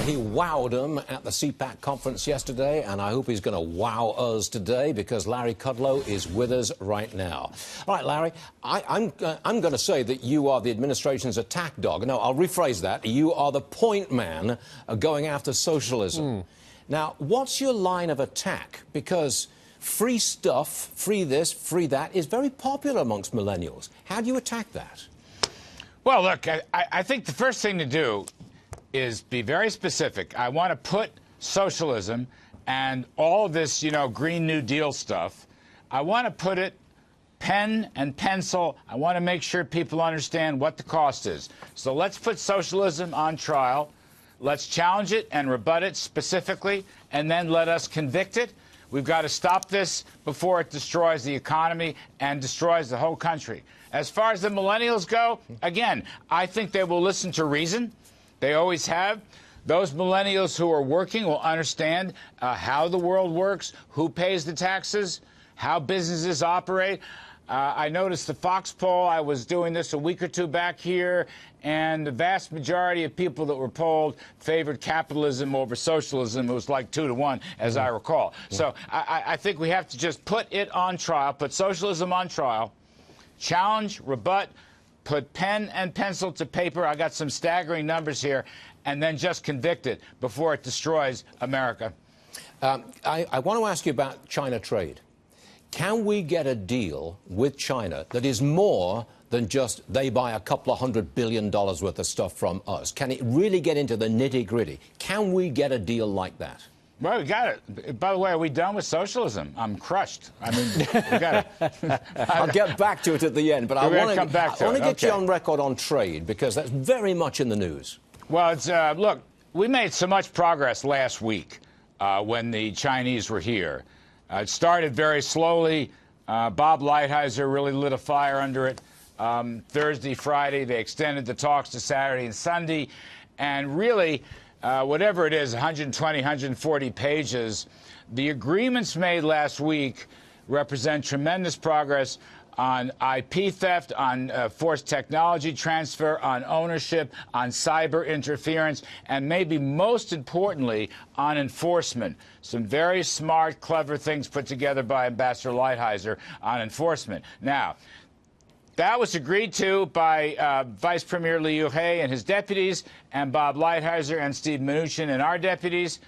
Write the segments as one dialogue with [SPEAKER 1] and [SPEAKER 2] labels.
[SPEAKER 1] he wowed them at the CPAC conference yesterday, and I hope he's going to wow us today, because Larry Kudlow is with us right now. All right, Larry, I'm going to say that you are the administration's attack dog. No, I'll rephrase that. You are the point man going after socialism. Now, what's your line of attack? Because free stuff, free this, free that, is very popular amongst millennials. How do you attack that?
[SPEAKER 2] Well, look, I think the first thing to do is be very specific. I want to put socialism and all of this, Green New Deal stuff, I want to put it pen and pencil. I want to make sure people understand what the cost is. So let's put socialism on trial. Let's challenge it and rebut it specifically, and then let us convict it. We've got to stop this before it destroys the economy and destroys the whole country. As far as the millennials go, again, I think they will listen to reason. They always have. Those millennials who are working will understand how the world works, who pays the taxes, how businesses operate. I noticed the Fox poll. I was doing this a week or two back here, and the vast majority of people that were polled favored capitalism over socialism. It was like 2 to 1, as I recall. So I think we have to just put it on trial, put socialism on trial, challenge, rebut, put pen and pencil to paper. I got some staggering numbers here, and then just convict it before it destroys America.
[SPEAKER 1] I want to ask you about China trade. Can we get a deal with China that is more than just they buy a couple of $100 billion worth of stuff from us? Can it really get into the nitty-gritty? Can we get a deal like that?
[SPEAKER 2] Well, we got it. By the way, are we done with socialism? I'm crushed. I mean, we got it.
[SPEAKER 1] I'll get back to it at the end, but I want to get you on record on trade, because that's very much in the news.
[SPEAKER 2] Well, it's look, we made so much progress last week when the Chinese were here. It started very slowly. Bob Lighthizer really lit a fire under it. Thursday, Friday, they extended the talks to Saturday and Sunday, and really, whatever it is, 120, 140 pages, the agreements made last week represent tremendous progress on IP theft, on forced technology transfer, on ownership, on cyber interference, and maybe most importantly, on enforcement. Some very smart, clever things put together by Ambassador Lighthizer on enforcement. Now, that was agreed to by Vice Premier Liu He and his deputies, and Bob Lighthizer and Steve Mnuchin and our deputies.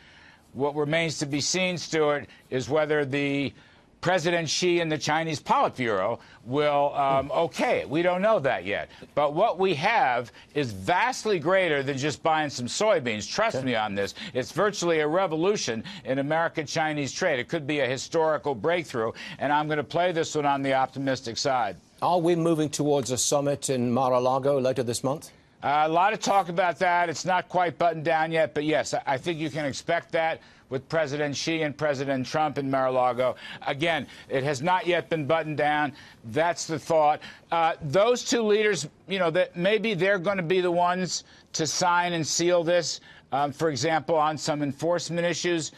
[SPEAKER 2] What remains to be seen, Stuart, is whether the President Xi and the Chinese Politburo will okay it. We don't know that yet. But what we have is vastly greater than just buying some soybeans. Trust me on this. It's virtually a revolution in American-Chinese trade. It could be a historical breakthrough, and I'm going to play this one on the optimistic side.
[SPEAKER 1] Are we moving towards a summit in Mar-a-Lago later this month?
[SPEAKER 2] A lot of talk about that. It's not quite buttoned down yet, but yes, I think you can expect that with President Xi and President Trump in Mar-a-Lago. Again, it has not yet been buttoned down. That's the thought. Those two leaders, that maybe they're going to be the ones to sign and seal this. For example, on some enforcement issues,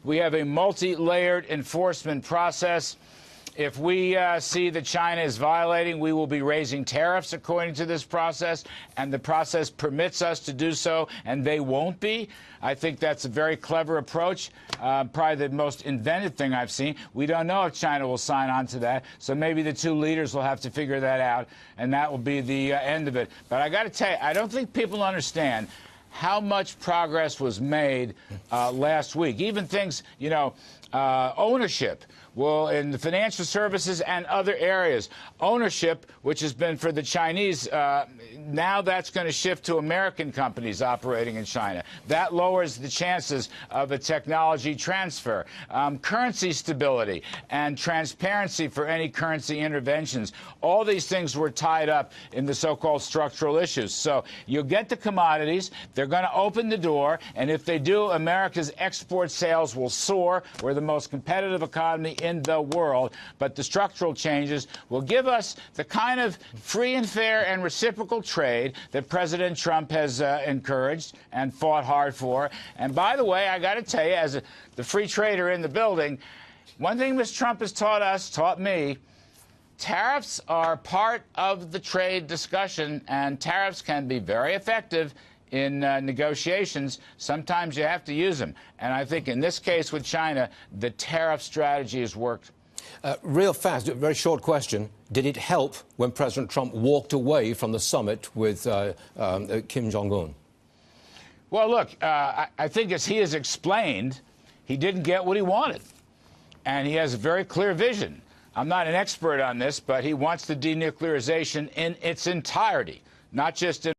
[SPEAKER 2] we have a multi-layered enforcement process. If we see that China is violating, we will be raising tariffs according to this process, and the process permits us to do so, and they won't be. I think that's a very clever approach, probably the most inventive thing I've seen. We don't know if China will sign on to that, so maybe the two leaders will have to figure that out, and that will be the end of it. But I got to tell you, I don't think people understand how much progress was made last week. Even things, ownership. Well, in the financial services and other areas, ownership, which has been for the Chinese, now that's going to shift to American companies operating in China. That lowers the chances of a technology transfer. Currency stability and transparency for any currency interventions. All these things were tied up in the so-called structural issues. So you'll get the commodities. They're going to open the door. And if they do, America's export sales will soar. We're the most competitive economy in the world, but the structural changes will give us the kind of free and fair and reciprocal trade that President Trump has encouraged and fought hard for. And by the way, I got to tell you, as the free trader in the building, one thing Mr. Trump has taught me, tariffs are part of the trade discussion, and tariffs can be very effective in negotiations, sometimes you have to use them. And I think in this case with China, the tariff strategy has worked.
[SPEAKER 1] Real fast, very short question. Did it help when President Trump walked away from the summit with Kim Jong-un?
[SPEAKER 2] Well, look, I think as he has explained, he didn't get what he wanted. And he has a very clear vision. I'm not an expert on this, but he wants the denuclearization in its entirety, not just in